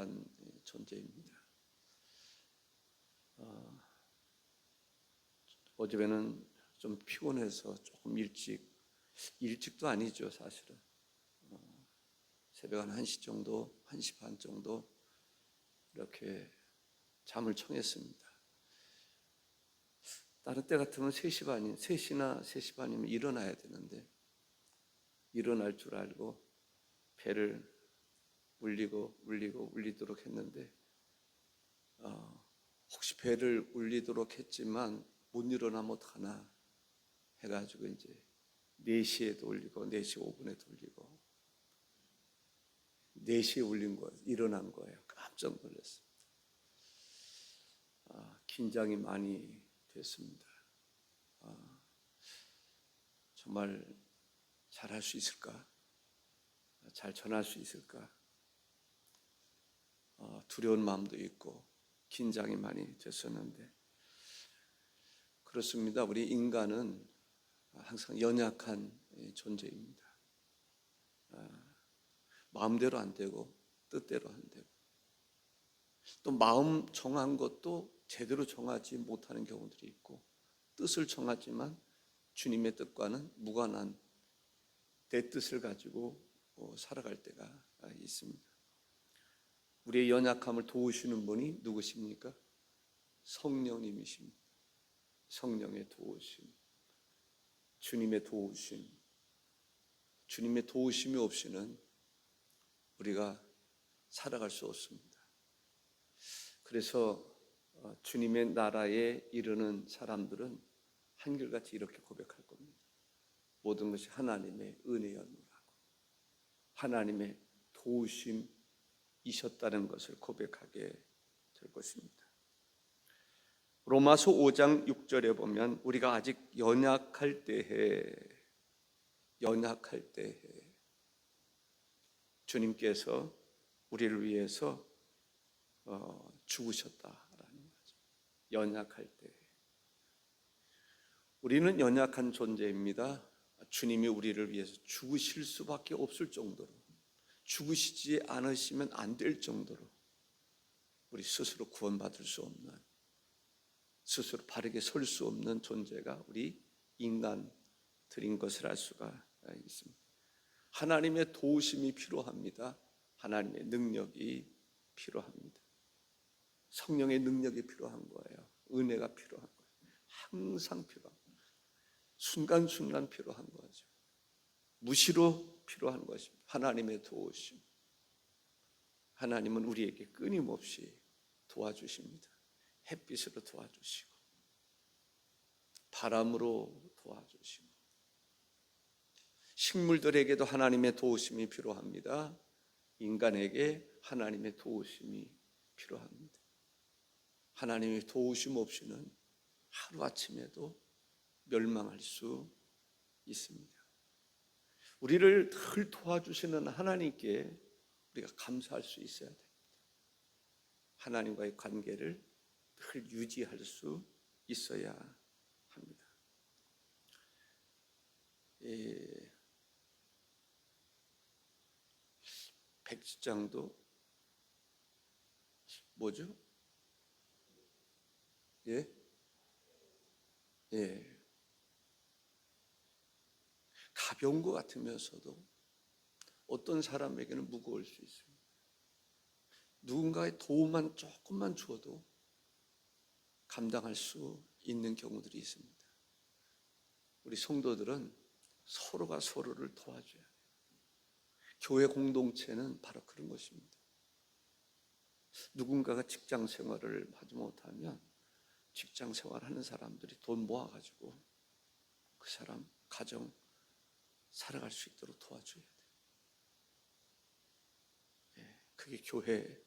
연약한 존재입니다. 어제는 좀 피곤해서 조금 일찍도 아니죠 사실은. 새벽 한 1시 정도, 1시 반 정도 이렇게 잠을 청했습니다. 다른 때 같으면 3시나 3시 반이면 일어나야 되는데 일어날 줄 알고 배를 울리도록 했는데 혹시 배를 울리도록 했지만 못 일어나면 어떡하나 해가지고 이제 4시에도 울리고 4시 5분에도 울리고 4시에 울린 거예요. 일어난 거예요. 깜짝 놀랐습니다. 긴장이 많이 됐습니다. 정말 잘할 수 있을까? 잘 전할 수 있을까? 두려운 마음도 있고 긴장이 많이 됐었는데 그렇습니다. 우리 인간은 항상 연약한 존재입니다. 마음대로 안 되고 뜻대로 안 되고 또 마음 정한 것도 제대로 정하지 못하는 경우들이 있고 뜻을 정하지만 주님의 뜻과는 무관한 내 뜻을 가지고 살아갈 때가 있습니다. 우리의 연약함을 도우시는 분이 누구십니까? 성령님이십니다. 성령의 도우심, 주님의 도우심, 주님의 도우심이 없이는 우리가 살아갈 수 없습니다. 그래서 주님의 나라에 이르는 사람들은 한결같이 이렇게 고백할 겁니다. 모든 것이 하나님의 은혜였노라고, 하나님의 도우심이셨다는 것을 고백하게 될 것입니다. 로마서 5장 6절에 보면 우리가 아직 연약할 때에 주님께서 우리를 위해서 죽으셨다라는 거죠. 연약할 때 우리는 연약한 존재입니다. 주님이 우리를 위해서 죽으실 수밖에 없을 정도로, 죽으시지 않으시면 안 될 정도로 우리 스스로 구원받을 수 없는, 스스로 바르게 설 수 없는 존재가 우리 인간들인 것을 알 수가 있습니다. 하나님의 도우심이 필요합니다. 하나님의 능력이 필요합니다. 성령의 능력이 필요한 거예요. 은혜가 필요한 거예요. 항상 필요한 거예요. 순간순간 필요한 거죠. 무시로 필요한 것입니다. 하나님의 도우심. 하나님은 우리에게 끊임없이 도와주십니다. 햇빛으로 도와주시고 바람으로 도와주시고 식물들에게도 하나님의 도우심이 필요합니다. 인간에게 하나님의 도우심이 필요합니다. 하나님의 도우심 없이는 하루아침에도 멸망할 수 있습니다. 우리를 늘 도와주시는 하나님께 우리가 감사할 수 있어야 됩니다. 하나님과의 관계를 늘 유지할 수 있어야 합니다. 백지장도 뭐죠? 가벼운 것 같으면서도 어떤 사람에게는 무거울 수 있습니다. 누군가의 도움만 조금만 주어도 감당할 수 있는 경우들이 있습니다. 우리 성도들은 서로가 서로를 도와줘야 돼요. 교회 공동체는 바로 그런 것입니다. 누군가가 직장 생활을 하지 못하면 직장 생활하는 사람들이 돈 모아가지고 그 사람 가정 살아갈 수 있도록 도와줘야 돼요. 그게 교회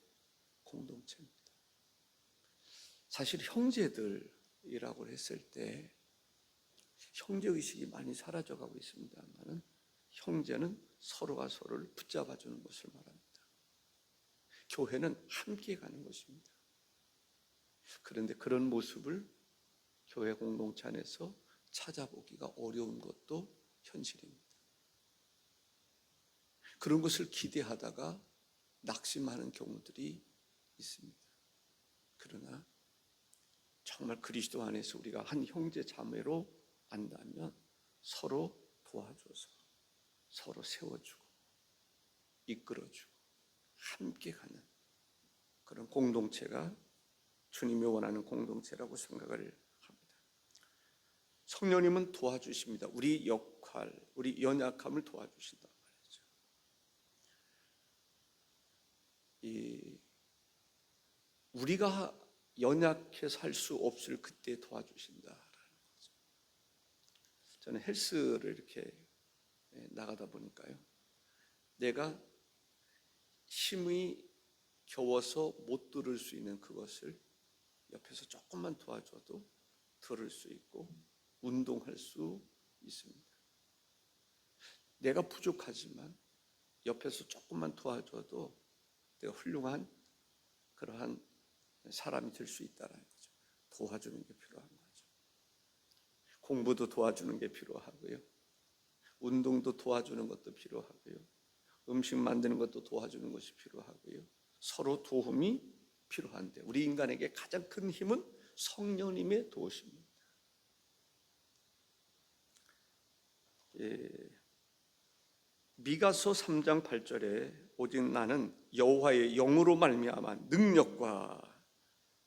공동체입니다. 사실 형제들이라고 했을 때 형제의식이 많이 사라져가고 있습니다만 형제는 서로가 서로를 붙잡아주는 것을 말합니다. 교회는 함께 가는 것입니다. 그런데 그런 모습을 교회 공동체 안에서 찾아보기가 어려운 것도 현실입니다. 그런 것을 기대하다가 낙심하는 경우들이 있습니다. 그러나 정말 그리스도 안에서 우리가 한 형제 자매로 안다면 서로 도와줘서 서로 세워주고 이끌어주고 함께 가는 그런 공동체가 주님이 원하는 공동체라고 생각을 합니다. 성령님은 도와주십니다. 우리 역할, 우리 연약함을 도와주신단 말이죠. 우리가 연약해서 할 수 없을 그때 도와주신다라는 거죠. 저는 헬스를 이렇게 나가다 보니까요, 내가 힘이 겨워서 못 들을 수 있는 그것을 옆에서 조금만 도와줘도 들을 수 있고 운동할 수 있습니다. 내가 부족하지만 옆에서 조금만 도와줘도 내가 훌륭한 그러한 사람이 될 수 있다는 거죠. 도와주는 게 필요한 거죠. 공부도 도와주는 게 필요하고요, 운동도 도와주는 것도 필요하고요, 음식 만드는 것도 도와주는 것이 필요하고요, 서로 도움이 필요한데 우리 인간에게 가장 큰 힘은 성령님의 도우심입니다. 미가서 3장 8절에 오직 나는 여호와의 영으로 말미암아 능력과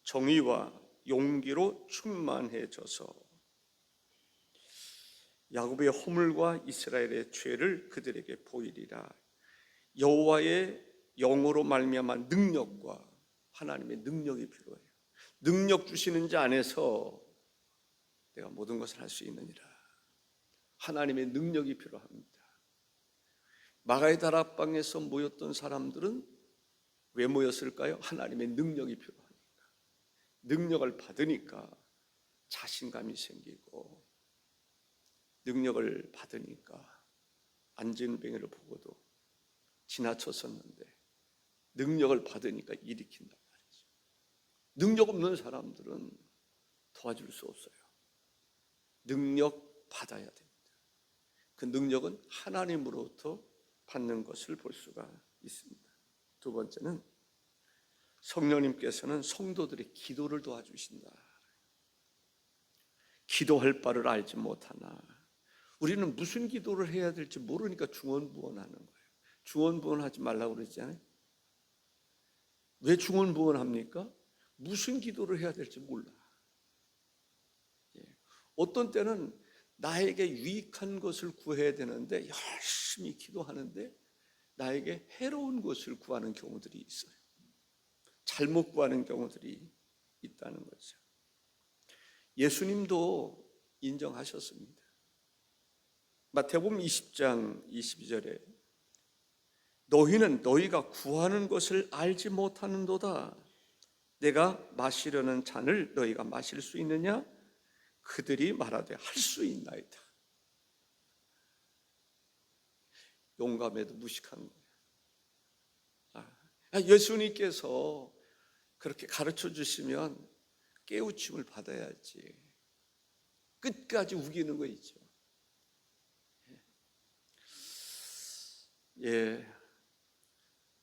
정의와 용기로 충만해져서 야곱의 허물과 이스라엘의 죄를 그들에게 보이리라. 여호와의 영으로 말미암아 능력과 하나님의 능력이 필요해요. 능력 주시는 자 안에서 내가 모든 것을 할 수 있느니라. 하나님의 능력이 필요합니다. 마가의 다락방에서 모였던 사람들은 왜 모였을까요? 하나님의 능력이 필요하니까. 능력을 받으니까 자신감이 생기고, 능력을 받으니까 안진뱅이를 보고도 지나쳤었는데 능력을 받으니까 일으킨단 말이죠. 능력 없는 사람들은 도와줄 수 없어요. 능력 받아야 됩니다. 그 능력은 하나님으로부터 받는 것을 볼 수가 있습니다. 두 번째는 성령님께서는 성도들의 기도를 도와주신다. 기도할 바를 알지 못하나, 우리는 무슨 기도를 해야 될지 모르니까 중언부언하는 거예요. 중언부언하지 말라고 그러잖아요. 왜 중언부언합니까? 무슨 기도를 해야 될지 몰라. 어떤 때는 나에게 유익한 것을 구해야 되는데 열심히 기도하는데 나에게 해로운 것을 구하는 경우들이 있어요. 잘못 구하는 경우들이 있다는 거죠. 예수님도 인정하셨습니다. 마태복음 20장 22절에 너희는 너희가 구하는 것을 알지 못하는도다. 내가 마시려는 잔을 너희가 마실 수 있느냐? 그들이 말하되 할 수 있나이다. 용감해도 무식한 거예요. 예수님께서 그렇게 가르쳐 주시면 깨우침을 받아야지. 끝까지 우기는 거 있죠.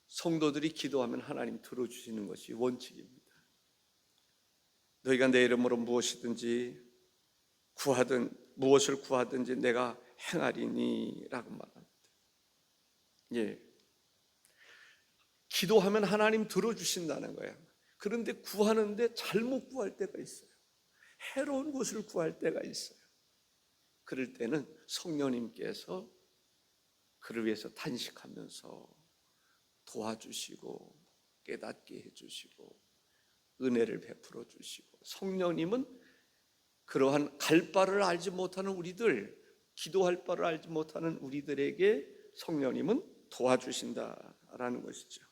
성도들이 기도하면 하나님 들어주시는 것이 원칙입니다. 너희가 내 이름으로 무엇이든지 무엇을 구하든지 내가 행하리니 라고 말합니다. 기도하면 하나님 들어주신다는 거예요. 그런데 구하는데 잘못 구할 때가 있어요. 해로운 것을 구할 때가 있어요. 그럴 때는 성령님께서 그를 위해서 탄식하면서 도와주시고 깨닫게 해주시고 은혜를 베풀어 주시고, 성령님은 그러한 갈 바를 알지 못하는 우리들, 기도할 바를 알지 못하는 우리들에게 성령님은 도와주신다라는 것이죠.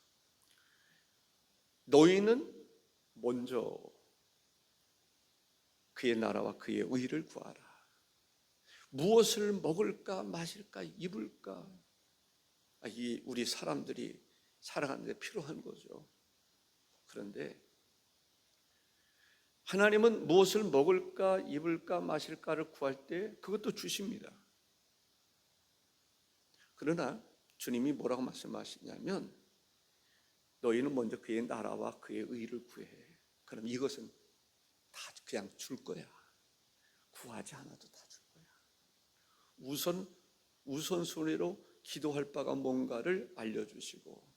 너희는 먼저 그의 나라와 그의 의를 구하라. 무엇을 먹을까 마실까 입을까, 이 우리 사람들이 살아가는 데 필요한 거죠. 그런데 하나님은 무엇을 먹을까 입을까 마실까를 구할 때 그것도 주십니다. 그러나 주님이 뭐라고 말씀하시냐면 너희는 먼저 그의 나라와 그의 의를 구해. 그럼 이것은 다 그냥 줄 거야. 구하지 않아도 다 줄 거야. 우선순위로 기도할 바가 뭔가를 알려주시고,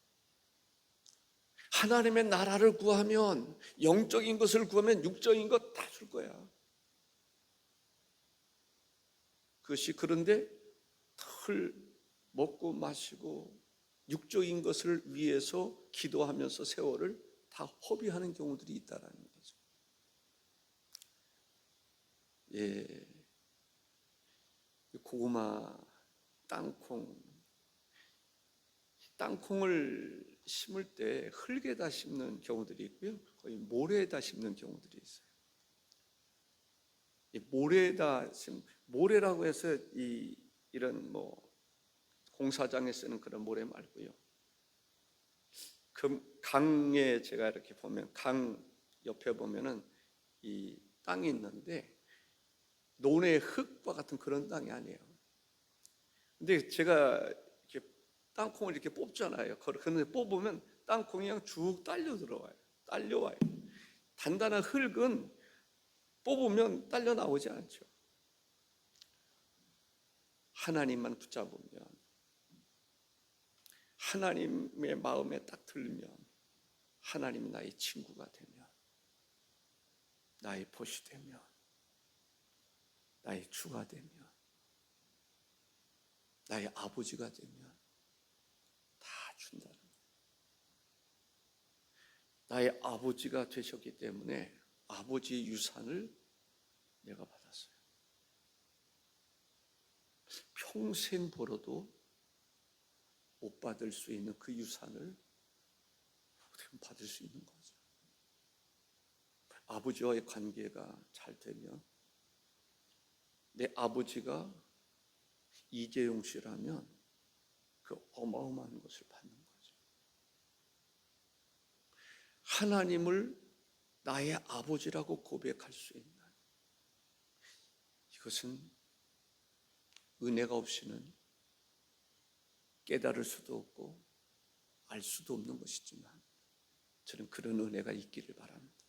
하나님의 나라를 구하면, 영적인 것을 구하면 육적인 것 다 줄 거야. 그것이 그런데 늘 먹고 마시고 육적인 것을 위해서 기도하면서 세월을 다 허비하는 경우들이 있다는 거죠. 예, 고구마, 땅콩을 심을 때 흙에다 심는 경우들이 있고요, 거의 모래에다 심는 경우들이 있어요. 모래라고 해서 이런 공사장에 쓰는 그런 모래 말고요, 그 강에 제가 이렇게 보면, 강 옆에 보면은 이 땅이 있는데 논의 흙과 같은 그런 땅이 아니에요. 근데 제가 이렇게 땅콩을 이렇게 뽑잖아요. 그런데 뽑으면 땅콩이 그냥 쭉 딸려와요. 단단한 흙은 뽑으면 딸려 나오지 않죠. 하나님만 붙잡으면, 하나님의 마음에 딱 들면, 하나님이 나의 친구가 되면, 나의 보시 되면, 나의 주가 되면, 나의 아버지가 되면 다 준다는 거예요. 나의 아버지가 되셨기 때문에 아버지의 유산을 내가 받았어요. 평생 벌어도 못 받을 수 있는 그 유산을 어떻게 받을 수 있는 거죠. 아버지와의 관계가 잘 되면, 내 아버지가 이재용 씨라면 그 어마어마한 것을 받는 거죠. 하나님을 나의 아버지라고 고백할 수 있는, 이것은 은혜가 없이는 깨달을 수도 없고 알 수도 없는 것이지만, 저는 그런 은혜가 있기를 바랍니다.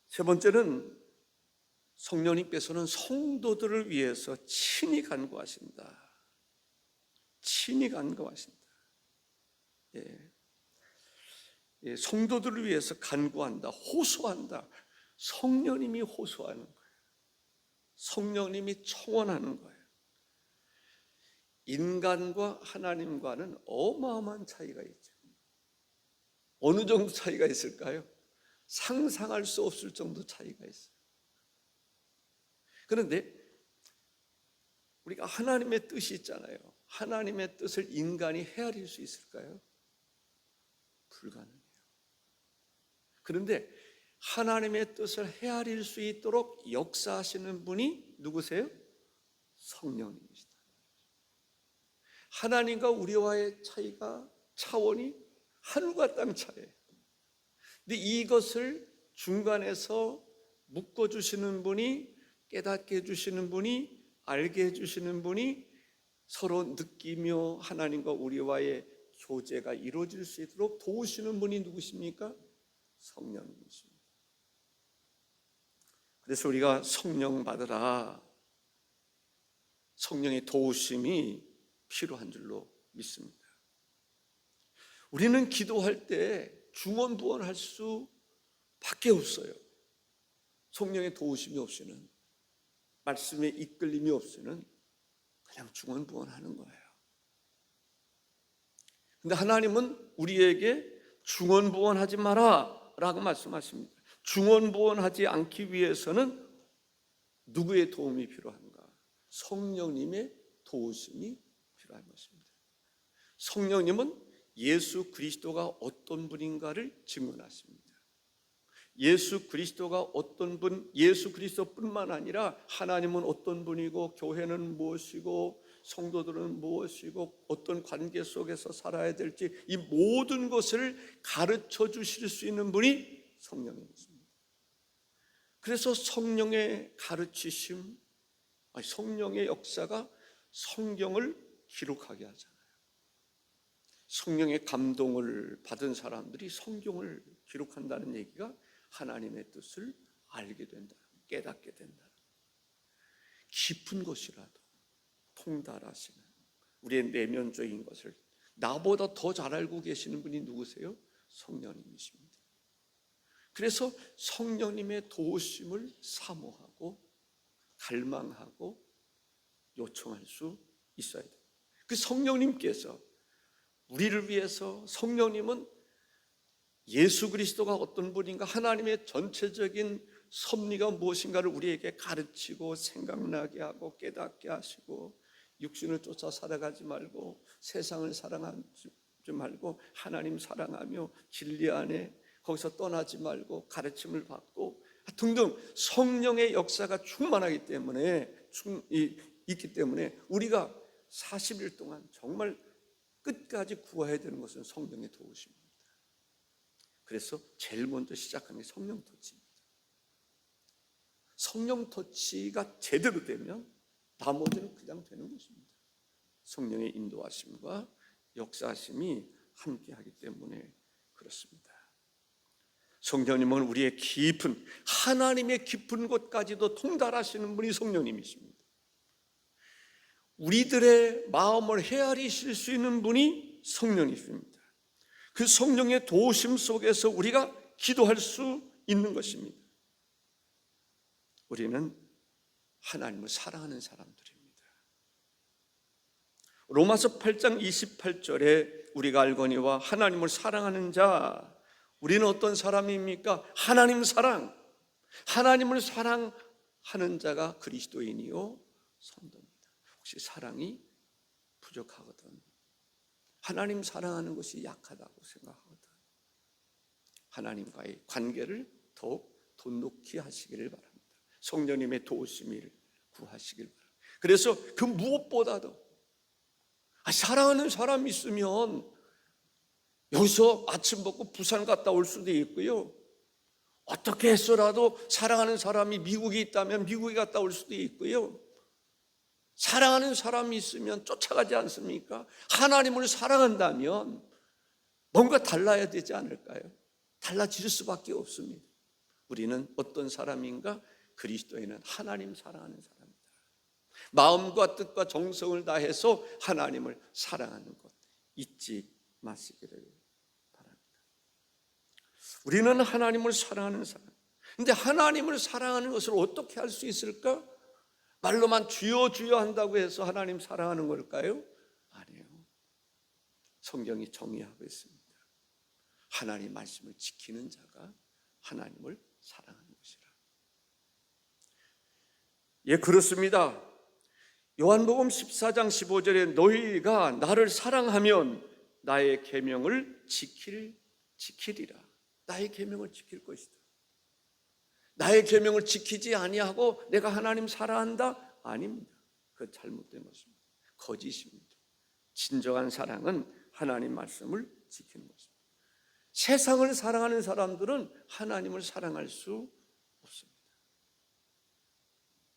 세 번째는, 성령님께서는 성도들을 위해서 친히 간구하신다. 친히 간구하신다. 성도들을 위해서 간구한다, 호소한다. 성령님이 호소하는 거예요. 성령님이 청원하는 거예요. 인간과 하나님과는 어마어마한 차이가 있죠. 어느 정도 차이가 있을까요? 상상할 수 없을 정도 차이가 있어요. 그런데 우리가 하나님의 뜻이 있잖아요. 하나님의 뜻을 인간이 헤아릴 수 있을까요? 불가능해요. 그런데 하나님의 뜻을 헤아릴 수 있도록 역사하시는 분이 누구세요? 성령님이시다. 하나님과 우리와의 차원이 하늘과 땅 차이예요. 근데 이것을 중간에서 묶어주시는 분이, 깨닫게 해주시는 분이, 알게 해주시는 분이, 서로 느끼며 하나님과 우리와의 교제가 이루어질 수 있도록 도우시는 분이 누구십니까? 성령님이십니다. 그래서 우리가 성령 받으라, 성령의 도우심이 필요한 줄로 믿습니다. 우리는 기도할 때 중언부언할 수밖에 없어요. 성령의 도우심이 없이는, 말씀의 이끌림이 없이는 그냥 중언부언하는 거예요. 근데 하나님은 우리에게 중언부언하지 마라 라고 말씀하십니다. 중언부언하지 않기 위해서는 누구의 도움이 필요한가? 성령님의 도우심이 필요한 것입니다. 성령님은 예수 그리스도가 어떤 분인가를 증언하십니다. 예수 그리스도가 어떤 분, 예수 그리스도뿐만 아니라 하나님은 어떤 분이고, 교회는 무엇이고, 성도들은 무엇이고, 어떤 관계 속에서 살아야 될지, 이 모든 것을 가르쳐 주실 수 있는 분이 성령님이십니다. 그래서 성령의 가르치심, 성령의 역사가 성경을 기록하게 하잖아요. 성령의 감동을 받은 사람들이 성경을 기록한다는 얘기가 하나님의 뜻을 알게 된다, 깨닫게 된다. 깊은 것이라도 통달하시는 우리의 내면적인 것을 나보다 더 잘 알고 계시는 분이 누구세요? 성령님이십니다. 그래서 성령님의 도우심을 사모하고 갈망하고 요청할 수 있어야 돼요. 그 성령님께서 우리를 위해서, 성령님은 예수 그리스도가 어떤 분인가, 하나님의 전체적인 섭리가 무엇인가를 우리에게 가르치고 생각나게 하고 깨닫게 하시고, 육신을 쫓아 살아가지 말고 세상을 사랑하지 말고 하나님 사랑하며 진리 안에 거기서 떠나지 말고 가르침을 받고 등등 성령의 역사가 충만하기 때문에 있기 때문에 우리가 40일 동안 정말 끝까지 구해야 되는 것은 성령의 도우심입니다. 그래서 제일 먼저 시작하는 게 성령 터치입니다. 성령 터치가 제대로 되면 나머지는 그냥 되는 것입니다. 성령의 인도하심과 역사하심이 함께하기 때문에 그렇습니다. 성령님은 우리의 깊은, 하나님의 깊은 곳까지도 통달하시는 분이 성령님이십니다. 우리들의 마음을 헤아리실 수 있는 분이 성령이십니다. 그 성령의 도우심 속에서 우리가 기도할 수 있는 것입니다. 우리는 하나님을 사랑하는 사람들입니다. 로마서 8장 28절에 우리가 알거니와 하나님을 사랑하는 자, 우리는 어떤 사람입니까? 하나님 사랑, 하나님을 사랑하는 자가 그리스도인이요 성도입니다. 혹시 사랑이 부족하거든, 하나님 사랑하는 것이 약하다고 생각하거든, 하나님과의 관계를 더욱 돈독히 하시기를 바랍니다. 성령님의 도우심을 구하시길 바랍니다. 그래서 그 무엇보다도 사랑하는 사람이 있으면 여기서 아침 먹고 부산 갔다 올 수도 있고요, 어떻게 해서라도 사랑하는 사람이 미국에 있다면 미국에 갔다 올 수도 있고요, 사랑하는 사람이 있으면 쫓아가지 않습니까? 하나님을 사랑한다면 뭔가 달라야 되지 않을까요? 달라질 수밖에 없습니다. 우리는 어떤 사람인가? 그리스도인은 하나님 사랑하는 사람이다. 마음과 뜻과 정성을 다해서 하나님을 사랑하는 것 잊지 마시기를 바랍니다. 우리는 하나님을 사랑하는 사람. 근데 하나님을 사랑하는 것을 어떻게 할 수 있을까? 말로만 주여 주여 한다고 해서 하나님 사랑하는 걸까요? 아니에요. 성경이 정의하고 있습니다. 하나님 말씀을 지키는 자가 하나님을 사랑하는 것이라. 예, 그렇습니다. 요한복음 14장 15절에 너희가 나를 사랑하면 나의 계명을 지키리라. 나의 계명을 지킬 것이다. 나의 계명을 지키지 아니하고 내가 하나님 사랑한다? 아닙니다. 그건 잘못된 것입니다. 거짓입니다. 진정한 사랑은 하나님 말씀을 지키는 것입니다. 세상을 사랑하는 사람들은 하나님을 사랑할 수 없습니다.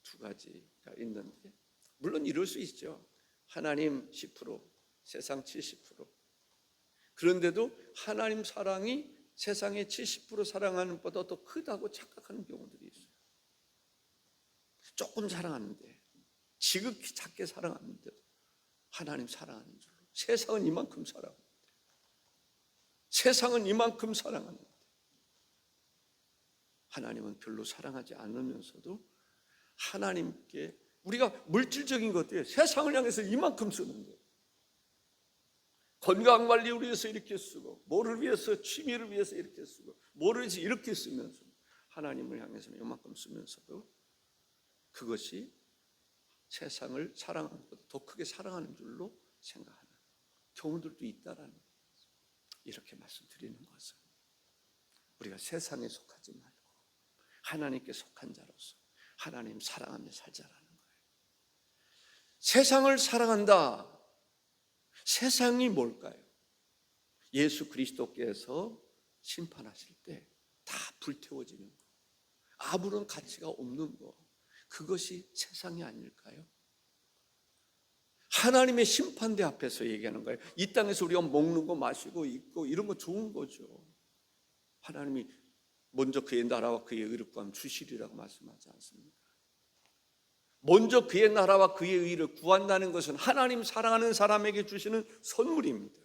두 가지가 있는데, 물론 이럴 수 있죠. 하나님 10%, 세상 70%. 그런데도 하나님 사랑이 세상의 70% 사랑하는 것보다 더 크다고 착각하는 경우들이 있어요. 조금 사랑하는데, 지극히 작게 사랑하는데도 하나님 사랑하는 줄로. 세상은 이만큼 사랑하는데, 세상은 이만큼 사랑하는데 하나님은 별로 사랑하지 않으면서도 하나님께 우리가 물질적인 것들, 세상을 향해서 이만큼 쓰는 거예요. 건강관리를 위해서 이렇게 쓰고, 뭐를 위해서, 취미를 위해서 이렇게 쓰고, 뭐를 위해서 이렇게 쓰면서 하나님을 향해서는 이만큼 쓰면서도 그것이 세상을 사랑하는 것보다 더 크게 사랑하는 줄로 생각하는 경우들도 있다라는 거예요. 이렇게 말씀드리는 것은 우리가 세상에 속하지 말고 하나님께 속한 자로서 하나님 사랑하며 살자라는 거예요. 세상을 사랑한다. 세상이 뭘까요? 예수 그리스도께서 심판하실 때 다 불태워지는 거, 아무런 가치가 없는 거, 그것이 세상이 아닐까요? 하나님의 심판대 앞에서 얘기하는 거예요. 이 땅에서 우리가 먹는 거 마시고 입고 이런 거 좋은 거죠. 하나님이 먼저 그의 나라와 그의 의를 구하면 주시리라고 말씀하지 않습니까? 먼저 그의 나라와 그의 의를 구한다는 것은 하나님 사랑하는 사람에게 주시는 선물입니다.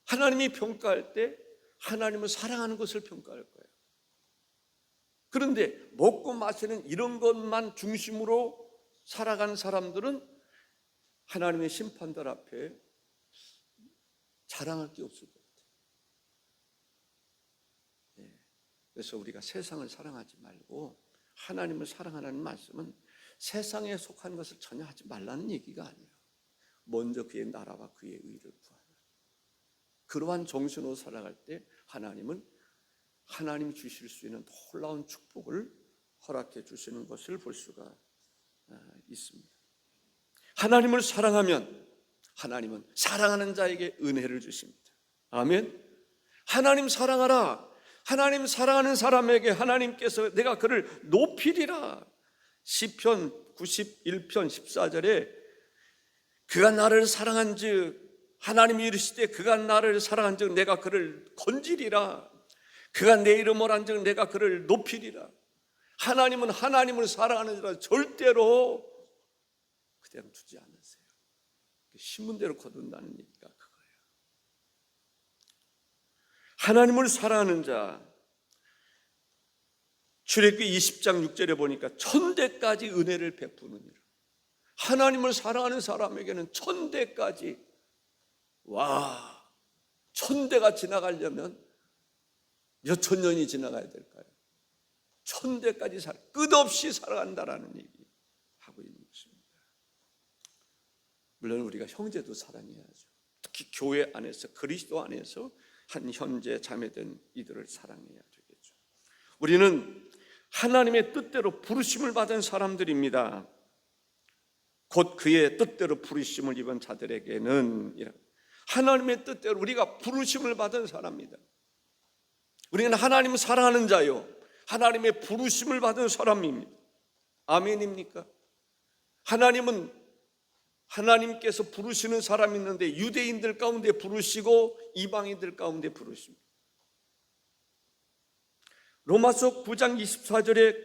하나님이 평가할 때 하나님을 사랑하는 것을 평가할 거예요. 그런데 먹고 마시는 이런 것만 중심으로 살아가는 사람들은 하나님의 심판들 앞에 자랑할 게 없을 것 같아요. 그래서 우리가 세상을 사랑하지 말고 하나님을 사랑하라는 말씀은 세상에 속한 것을 전혀 하지 말라는 얘기가 아니에요. 먼저 그의 나라와 그의 의를 구하라. 그러한 정신으로 살아갈 때 하나님은 하나님이 주실 수 있는 놀라운 축복을 허락해 주시는 것을 볼 수가 있습니다. 하나님을 사랑하면 하나님은 사랑하는 자에게 은혜를 주십니다. 아멘. 하나님 사랑하라. 하나님 사랑하는 사람에게 하나님께서 내가 그를 높이리라. 시편 91편 14절에 그가 나를 사랑한즉 하나님이 이르시되 그가 나를 사랑한즉 내가 그를 건지리라. 그가 내 이름을 한즉 내가 그를 높이리라. 하나님은 하나님을 사랑하는 자라 절대로 그냥 두지 않으세요. 심은 대로 거둔다는 얘기가 그거예요. 하나님을 사랑하는 자, 출애굽기 20장 6절에 보니까 천대까지 은혜를 베푸느니라. 하나님을 사랑하는 사람에게는 천대까지, 와, 천대가 지나가려면 몇 천 년이 지나가야 될까요? 천대까지 끝없이 살아간다라는 얘기 하고 있는 것입니다. 물론 우리가 형제도 사랑해야죠. 특히 교회 안에서, 그리스도 안에서 한 형제 자매된 이들을 사랑해야 되겠죠. 우리는 하나님의 뜻대로 부르심을 받은 사람들입니다. 곧 그의 뜻대로 부르심을 입은 자들에게는 하나님의 뜻대로 우리가 부르심을 받은 사람입니다. 우리는 하나님을 사랑하는 자요, 하나님의 부르심을 받은 사람입니다. 아멘입니까? 하나님은 하나님께서 부르시는 사람이 있는데 유대인들 가운데 부르시고 이방인들 가운데 부르십니다. 로마서 9장 24절에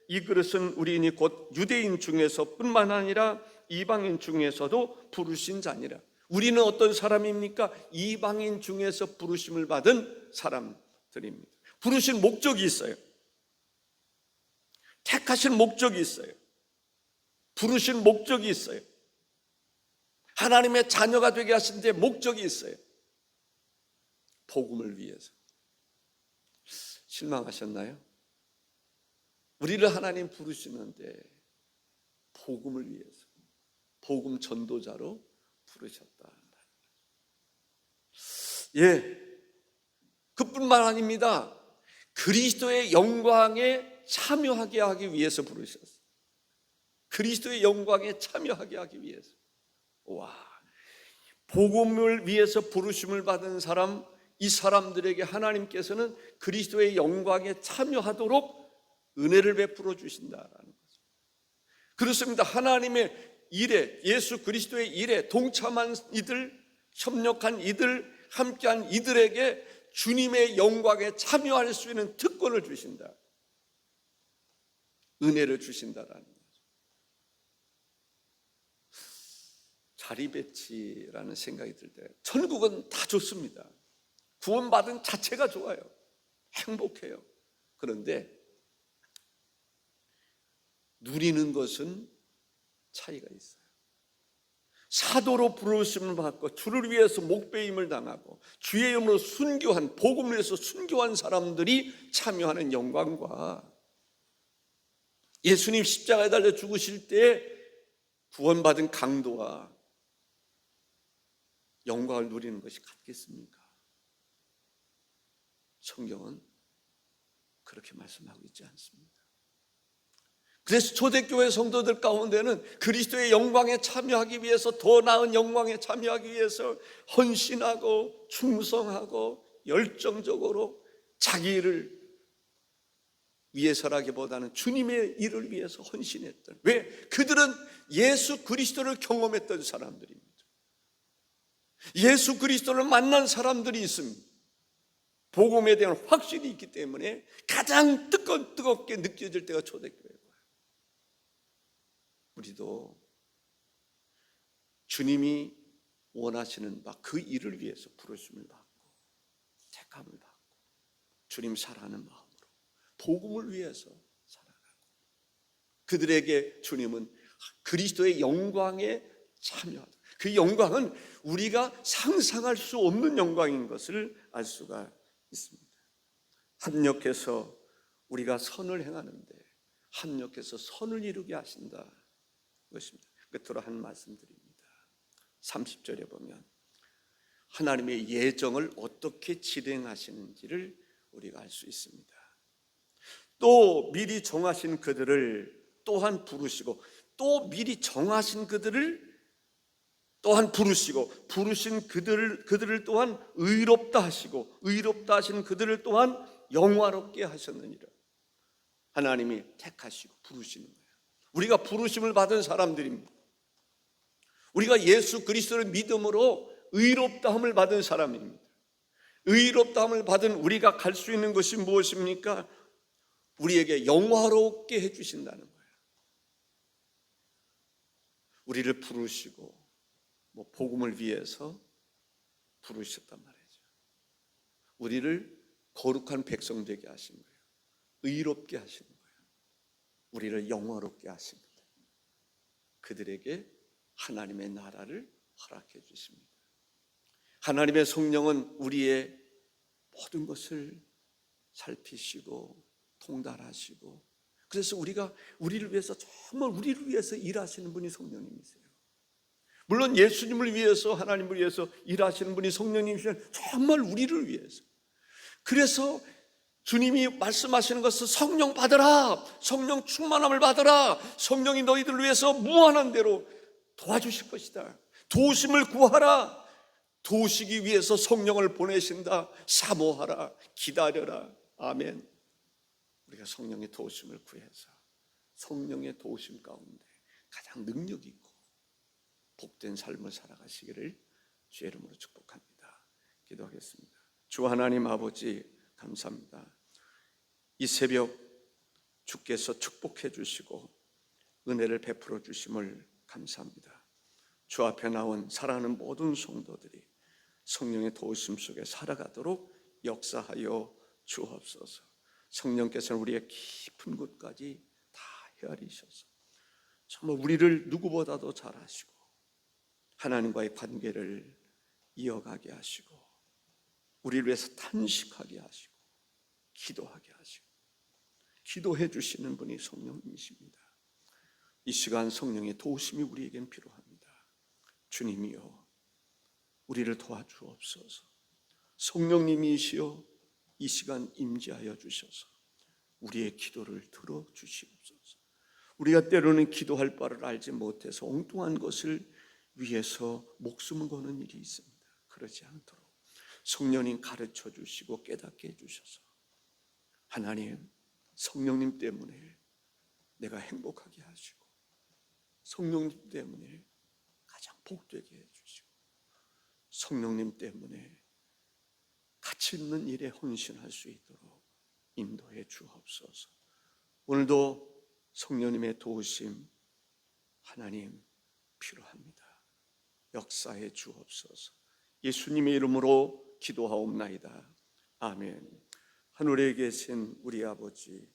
이 그릇은 우리인이 곧 유대인 중에서 뿐만 아니라 이방인 중에서도 부르신 자니라. 우리는 어떤 사람입니까? 이방인 중에서 부르심을 받은 사람들입니다. 부르신 목적이 있어요. 택하신 목적이 있어요. 부르신 목적이 있어요. 하나님의 자녀가 되게 하신 데 목적이 있어요. 복음을 위해서. 실망하셨나요? 우리를 하나님 부르시는데 복음을 위해서, 복음 전도자로 부르셨다. 그뿐만 아닙니다. 그리스도의 영광에 참여하게 하기 위해서 부르셨어요. 그리스도의 영광에 참여하게 하기 위해서. 와, 복음을 위해서 부르심을 받은 사람, 이 사람들에게 하나님께서는 그리스도의 영광에 참여하도록 은혜를 베풀어 주신다라는 거죠. 그렇습니다. 하나님의 일에, 예수 그리스도의 일에 동참한 이들, 협력한 이들, 함께한 이들에게 주님의 영광에 참여할 수 있는 특권을 주신다. 은혜를 주신다라는 거죠. 자리 배치라는 생각이 들 때 천국은 다 좋습니다. 구원받은 자체가 좋아요. 행복해요. 그런데 누리는 것은 차이가 있어요. 사도로 부르심을 받고 주를 위해서 목배임을 당하고 주의 이름으로 순교한, 복음을 위해서 순교한 사람들이 참여하는 영광과 예수님 십자가에 달려 죽으실 때 구원받은 강도와 영광을 누리는 것이 같겠습니까? 성경은 그렇게 말씀하고 있지 않습니다. 그래서 초대교회 성도들 가운데는 그리스도의 영광에 참여하기 위해서, 더 나은 영광에 참여하기 위해서 헌신하고 충성하고 열정적으로 자기를 위해서라기보다는 주님의 일을 위해서 헌신했던, 왜? 그들은 예수 그리스도를 경험했던 사람들입니다. 예수 그리스도를 만난 사람들이 있습니다. 복음에 대한 확신이 있기 때문에 가장 뜨겁게 느껴질 때가 초대교회예요. 우리도 주님이 원하시는 바 그 일을 위해서 부르심을 받고 택함을 받고 주님 사랑하는 마음으로 복음을 위해서 살아가고, 그들에게 주님은 그리스도의 영광에 참여하다. 그 영광은 우리가 상상할 수 없는 영광인 것을 알 수가 있습니다. 합력해서 우리가 선을 행하는데 합력해서 선을 이루게 하신다 것입니다. 끝으로 한 말씀 드립니다. 30절에 보면 하나님의 예정을 어떻게 진행하시는지를 우리가 알 수 있습니다. 또 미리 정하신 그들을 또한 부르시고, 또 미리 정하신 그들을 또한 부르시고, 부르신 그들을 또한 의롭다 하시고, 의롭다 하신 그들을 또한 영화롭게 하셨느니라. 하나님이 택하시고 부르시는 거예요. 우리가 부르심을 받은 사람들입니다. 우리가 예수 그리스도를 믿음으로 의롭다함을 받은 사람입니다. 의롭다함을 받은 우리가 갈 수 있는 것이 무엇입니까? 우리에게 영화롭게 해주신다는 거예요. 우리를 부르시고 복음을 위해서 부르셨단 말이죠. 우리를 거룩한 백성 되게 하신 거예요. 의롭게 하시는 거예요. 우리를 영화롭게 하십니다. 그들에게 하나님의 나라를 허락해 주십니다. 하나님의 성령은 우리의 모든 것을 살피시고 통달하시고, 그래서 우리를 위해서, 정말 우리를 위해서 일하시는 분이 성령님이세요. 물론 예수님을 위해서, 하나님을 위해서 일하시는 분이 성령님이시면 정말 우리를 위해서. 그래서 주님이 말씀하시는 것은 성령 받으라, 성령 충만함을 받으라, 성령이 너희들을 위해서 무한한 대로 도와주실 것이다. 도우심을 구하라. 도우시기 위해서 성령을 보내신다. 사모하라, 기다려라. 아멘. 우리가 성령의 도우심을 구해서 성령의 도우심 가운데 가장 능력 있고 복된 삶을 살아가시기를 주의 이름으로 축복합니다. 기도하겠습니다. 주 하나님 아버지, 감사합니다. 이 새벽 주께서 축복해 주시고 은혜를 베풀어 주심을 감사합니다. 주 앞에 나온 사랑하는 모든 성도들이 성령의 도우심 속에 살아가도록 역사하여 주옵소서. 성령께서는 우리의 깊은 곳까지 다 헤아리셔서 정말 우리를 누구보다도 잘 아시고 하나님과의 관계를 이어가게 하시고 우리를 위해서 탄식하게 하시고 기도하게 하시고 기도해 주시는 분이 성령님이십니다. 이 시간 성령의 도우심이 우리에겐 필요합니다. 주님이여, 우리를 도와주옵소서. 성령님이시여, 이 시간 임재하여 주셔서 우리의 기도를 들어주시옵소서. 우리가 때로는 기도할 바를 알지 못해서 엉뚱한 것을 위해서 목숨을 거는 일이 있습니다. 그러지 않도록 성령님 가르쳐 주시고 깨닫게 해주셔서 하나님, 성령님 때문에 내가 행복하게 하시고 성령님 때문에 가장 복되게 해주시고 성령님 때문에 가치 있는 일에 헌신할 수 있도록 인도해 주옵소서. 오늘도 성령님의 도우심 하나님 필요합니다. 역사해 주옵소서. 예수님의 이름으로 기도하옵나이다. 아멘. 하늘에 계신 우리 아버지,